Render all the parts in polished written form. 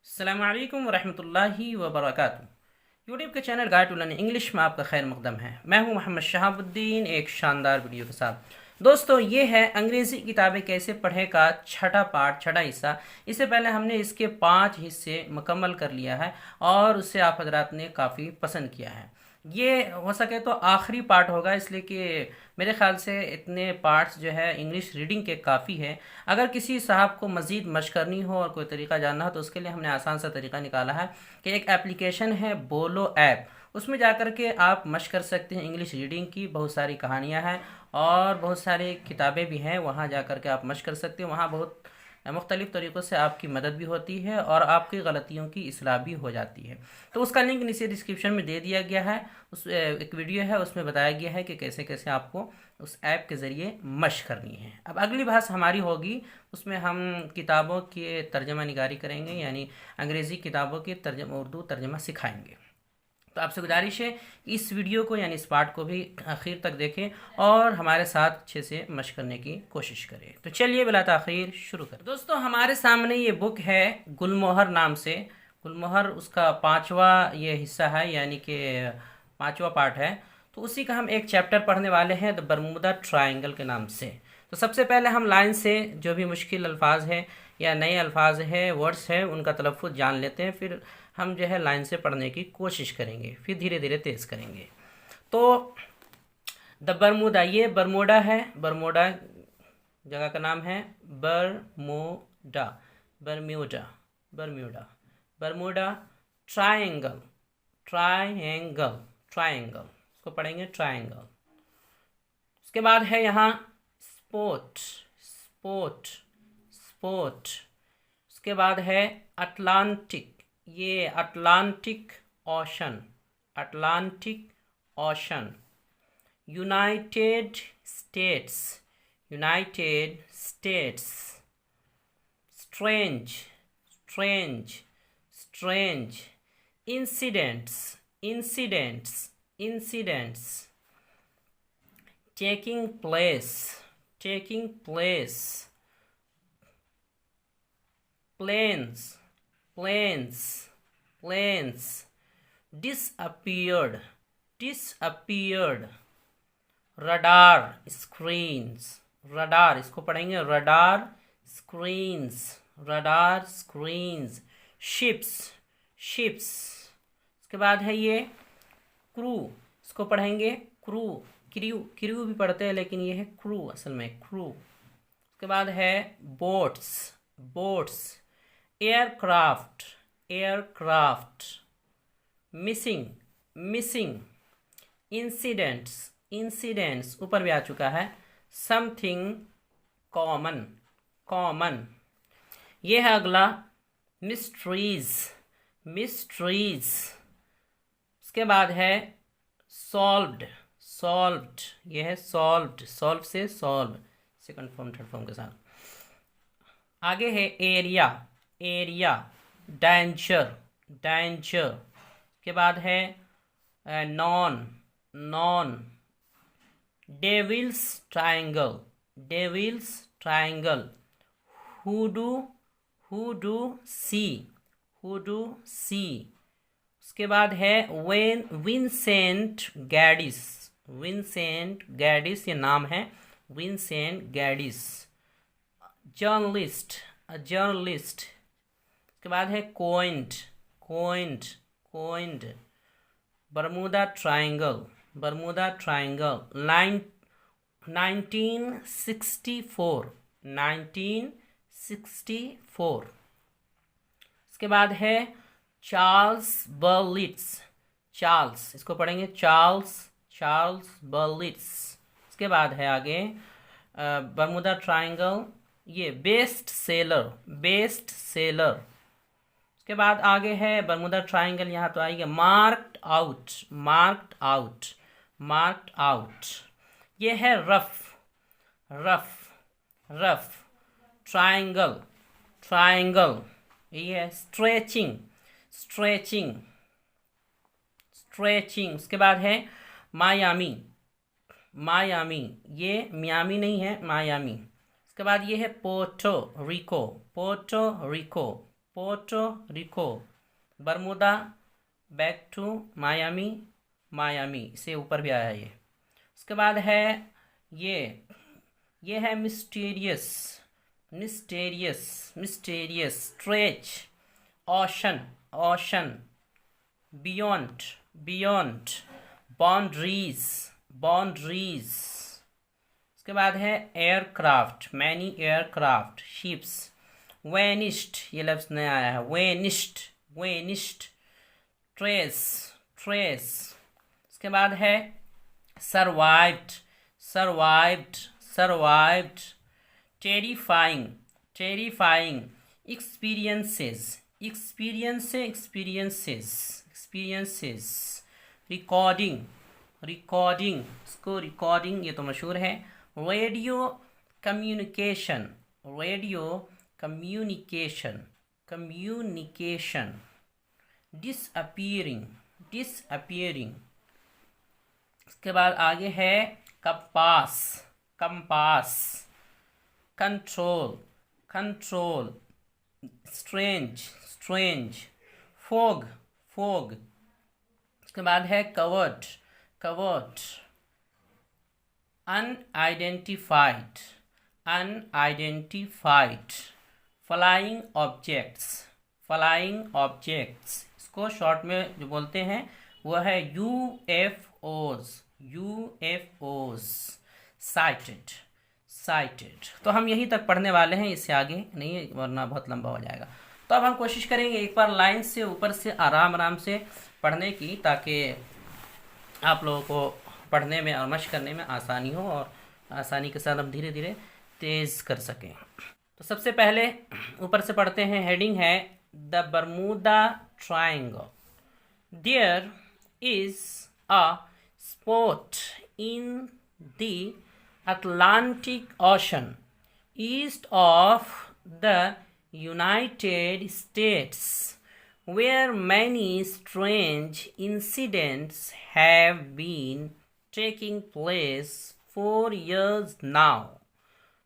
अस्सलामु अलैकुम वरहमतुल्लाहि वबरकातुहू। यूट्यूब के channel guide to learn English में आपका खैर मकदम है। मैं हूं मोहम्मद शहाबुद्दीन, एक शानदार वीडियो के साथ। दोस्तों, ये है अंग्रेज़ी किताबें कैसे पढ़े का छठा पार्ट, छठा हिस्सा। इससे पहले हमने इसके 5 हिस्से मुकम्मल कर लिया है और उससे आप हजरात ने काफ़ी पसंद किया है। ये हो सके तो आखिरी पार्ट होगा, इसलिए कि मेरे ख़्याल से इतने पार्ट्स जो है इंग्लिश रीडिंग के काफ़ी है। अगर किसी साहब को मज़ीद मशक़ करनी हो और कोई तरीका जानना हो तो उसके लिए हमने आसान सा तरीका निकाला है कि एक एप्लीकेशन है बोलो ऐप, उसमें जा कर के आप मशक़ कर सकते हैं इंग्लिश रीडिंग की। बहुत सारी कहानियाँ हैं और बहुत सारी किताबें भी हैं, वहाँ जा कर के आप मशक़ कर सकते हैं। वहाँ बहुत मुख्तलिफ़ तरीक़ों से आपकी मदद भी होती है और आपकी गलतियों की इस्लाह भी हो जाती है। तो उसका लिंक नीचे डिस्क्रिप्शन में दे दिया गया है। उस एक वीडियो है, उसमें बताया गया है कि कैसे कैसे आपको उस ऐप के ज़रिए मशक़ करनी है। अब अगली बहस हमारी होगी, उसमें हम किताबों के तर्जमा निगारी करेंगे, यानी अंग्रेज़ी किताबों के तर्जमा उर्दू तर्जमा सिखाएंगे। तो आपसे गुजारिश है कि इस वीडियो को यानी इस पार्ट को भी आखिर तक देखें और हमारे साथ अच्छे से मशक़ करने की कोशिश करें। तो चलिए बिला ताख़ीर शुरू करें। दोस्तों, हमारे सामने ये बुक है गुलमोहर नाम से। गुलमोहर उसका 5वां ये हिस्सा है, यानी कि 5वां पार्ट है। तो उसी का हम एक चैप्टर पढ़ने वाले हैं, द बरमूदा ट्रायंगल के नाम से। तो सबसे पहले हम लाइन से जो भी मुश्किल अल्फाज है या नए अल्फाज है, वर्ड्स है, उनका तलफ़्फ़ुज़ जान लेते हैं। फिर हम जो है लाइन से पढ़ने की कोशिश करेंगे, फिर धीरे धीरे तेज़ करेंगे। तो द बरमूदा, ये बरमूडा है। बरमूडा जगह का नाम है, Bermuda, Bermuda, Bermuda, Bermuda triangle, triangle, triangle, इसको पढ़ेंगे ट्रायंगल। उसके बाद है यहाँ स्पोर्ट, स्पोर्ट, स्पोर्ट। उसके बाद है अटलांटिक, ये Atlantic ocean, Atlantic ocean. United states, United states. Strange, strange, strange. Incidents, incidents, incidents. Taking place, taking place. planes, planes, planes. Disappeared, disappeared. radar screens, radar, इसको पढ़ेंगे radar screens, radar screens. ships, ships. इसके बाद है ये crew, इसको पढ़ेंगे crew, crew, crew भी पढ़ते हैं लेकिन ये है crew, असल में crew. उसके बाद है boats, boats. Aircraft, aircraft. Missing, missing. Incidents, incidents, ऊपर भी आ चुका है। Something common, common. ये है अगला मिस्ट्रीज, मिस्ट्रीज। उसके बाद है सॉल्व्ड, सॉल्व्ड, ये है सॉल्व्ड, सॉल्व से solve, second form third form के साथ। आगे है एरिया, एरिया। Danger, danger. के बाद है known, known. Devil's triangle, devil's triangle. Hoodoo, hoodoo sea, hoodoo sea. उसके बाद है विंसेंट गैडिस, विंसेंट गैडिस, ये नाम है विंसेंट गैडिस। Journalist, journalist. उसके बाद है coined, coined, coined. Bermuda triangle, Bermuda triangle. 1964, 1964। उसके बाद है चार्ल्स बर्लिट्स, चार्ल्स, इसको पढ़ेंगे चार्ल्स, चार्ल्स बर्लिट्स। उसके बाद है आगे बरमूदा ट्रायंगल, ये बेस्ट सेलर, बेस्ट सेलर। उसके बाद आगे है बरमूदा ट्रायंगल, यहाँ तो आएगा marked out, marked out, marked out. ये है rough, rough, rough. Triangle, triangle. ये है स्ट्रेचिंग, स्ट्रेचिंग, स्ट्रेचिंग। उसके बाद है मायामी, मायामी, ये मियामी नहीं है, मायामी। उसके बाद ये है Puerto Rico, Puerto Rico, Puerto Rico, Bermuda, back to Miami, Miami से ऊपर भी आया ये। उसके बाद है ये है mysterious, mysterious, mysterious, stretch, ocean, ocean, beyond, beyond, boundaries, boundaries. उसके बाद है aircraft, many aircraft, ships, vanished, ये लफ्ज़ नया आया है, वेनिस्ड, वेनिस्ड, ट्रेस, ट्रेस। उसके बाद है survived, survived, survived, terrifying, terrifying, experiences, experience, experiences, experiences, recording, recording, इसको रिकॉर्डिंग ये तो मशहूर है, radio communication, radio communication, communication, disappearing, disappearing. इसके बाद आगे है compass, compass, control, control, strange, strange, fog, fog. उसके बाद है covered, covered, unidentified, unidentified, flying objects, flying objects, इसको शॉर्ट में जो बोलते हैं वो है यूएफओज, यूएफओज, साइटेड, साइटेड। तो हम यहीं तक पढ़ने वाले हैं, इससे आगे नहीं वरना बहुत लंबा हो जाएगा। तो अब हम कोशिश करेंगे एक बार लाइन से ऊपर से आराम आराम से पढ़ने की, ताकि आप लोगों को पढ़ने में और मशक करने में आसानी हो और आसानी के साथ हम धीरे धीरे तेज़ कर सकें। तो सबसे पहले ऊपर से पढ़ते हैं, हेडिंग है the Bermuda triangle. There is a spot in the Atlantic Ocean east of the United States, where many strange incidents have been taking place for years now.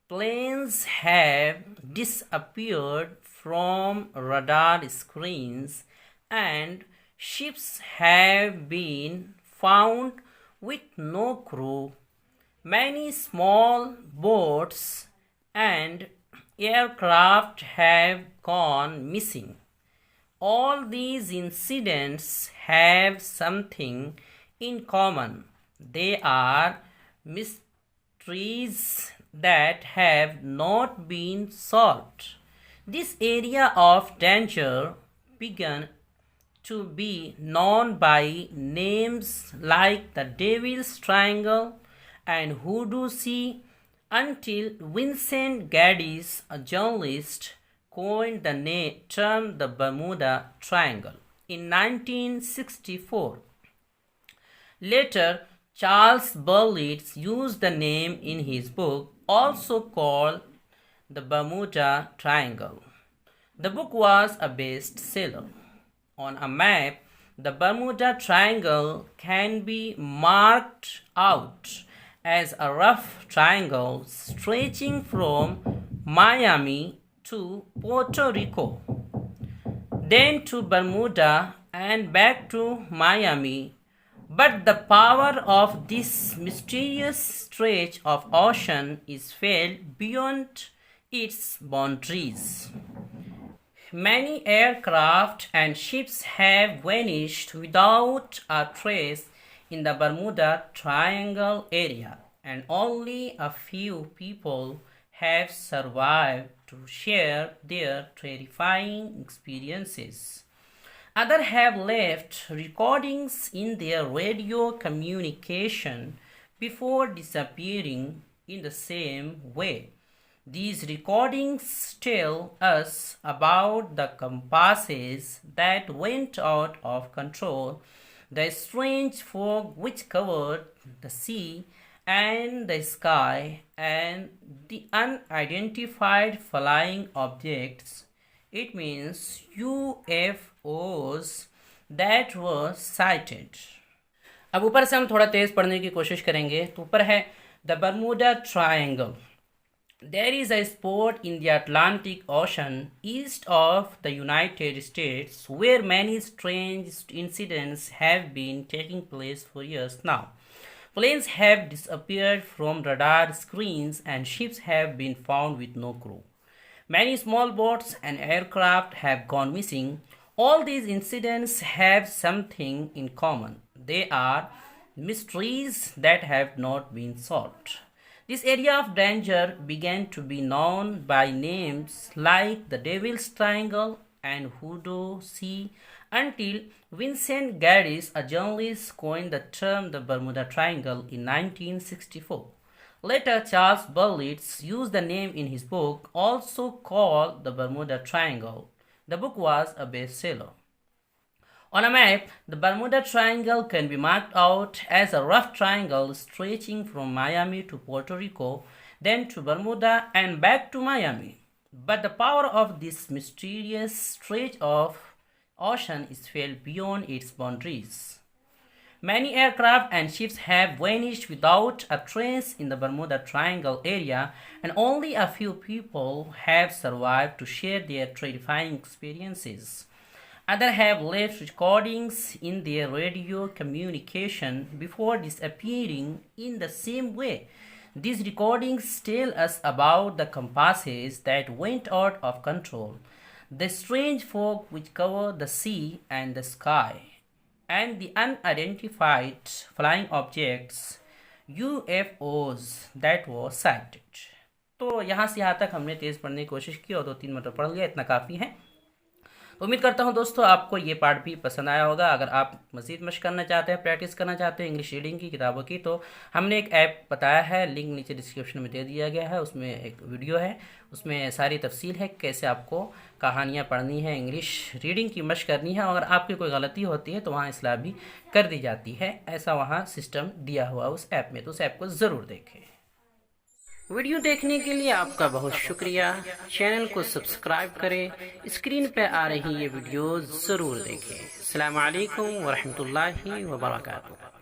Planes have disappeared from radar screens and ships have been found with no crew. Many small boats and aircraft have gone missing. All these incidents have something in common. They are mysteries that have not been solved. This area of danger began to be known by names like the Devil's Triangle and Hoodoo Sea until Vincent Gaddis, a journalist, coined the term the Bermuda Triangle in 1964. Later, Charles Berlitz used the name in his book, also called the Bermuda Triangle. The book was a bestseller. On a map, the Bermuda Triangle can be marked out as a rough triangle stretching from Miami to Puerto Rico, then to Bermuda and back to Miami. But the power of this mysterious stretch of ocean is felt beyond its boundaries. Many aircraft and ships have vanished without a trace in the Bermuda Triangle area, and only a few people have survived to share their terrifying experiences. Others have left recordings in their radio communication before disappearing in the same way. These recordings tell us about the compasses that went out of control, the strange fog which covered the sea and the sky, and the unidentified flying objects. It means UFOs that were sighted. अब ऊपर से हम थोड़ा तेज़ पढ़ने की कोशिश करेंगे। तो ऊपर है the Bermuda triangle. There is a spot in the Atlantic Ocean east of the United States where many strange incidents have been taking place for years now. Planes have disappeared from radar screens and ships have been found with no crew. Many small boats and aircraft have gone missing. All these incidents have something in common. They are mysteries that have not been solved. This area of danger began to be known by names like the Devil's Triangle and Hoodoo Sea until Vincent Gaddis, a journalist, coined the term the Bermuda Triangle in 1964. Later, Charles Berlitz used the name in his book, also called the Bermuda Triangle. The book was a bestseller. On a map, the Bermuda Triangle can be marked out as a rough triangle stretching from Miami to Puerto Rico, then to Bermuda and back to Miami. But the power of this mysterious stretch of ocean is felt beyond its boundaries. Many aircraft and ships have vanished without a trace in the Bermuda Triangle area, and only a few people have survived to share their terrifying experiences. Others have left recordings in their radio communication before disappearing in the same way. These recordings tell us about the compasses that went out of control, the strange fog which covered the sea and the sky, and the unidentified flying objects UFOs that were sighted. तो यहाँ से यहाँ तक हमने तेज़ पढ़ने की कोशिश की और 2-3 मतलब पढ़ लिया, इतना काफ़ी है। उम्मीद करता हूँ दोस्तों आपको ये पार्ट भी पसंद आया होगा। अगर आप मज़ीद मशक करना चाहते हैं, प्रैक्टिस करना चाहते हैं इंग्लिश रीडिंग की किताबों की, तो हमने एक ऐप बताया है, लिंक नीचे डिस्क्रिप्शन में दे दिया गया है। उसमें एक वीडियो है, उसमें सारी तफसील है कैसे आपको कहानियाँ पढ़नी है, इंग्लिश रीडिंग की मशक करनी है। अगर आपकी कोई गलती होती है तो वहाँ इस्लाह भी कर दी जाती है, ऐसा वहाँ सिस्टम दिया हुआ उस ऐप में, तो उस ऐप को ज़रूर देखें। वीडियो देखने के लिए आपका बहुत शुक्रिया। चैनल को सब्सक्राइब करें, स्क्रीन पर आ रही ये वीडियो ज़रूर देखें। अस्सलामु अलैकुम वरहमतुल्लाहि वबरकातुहू।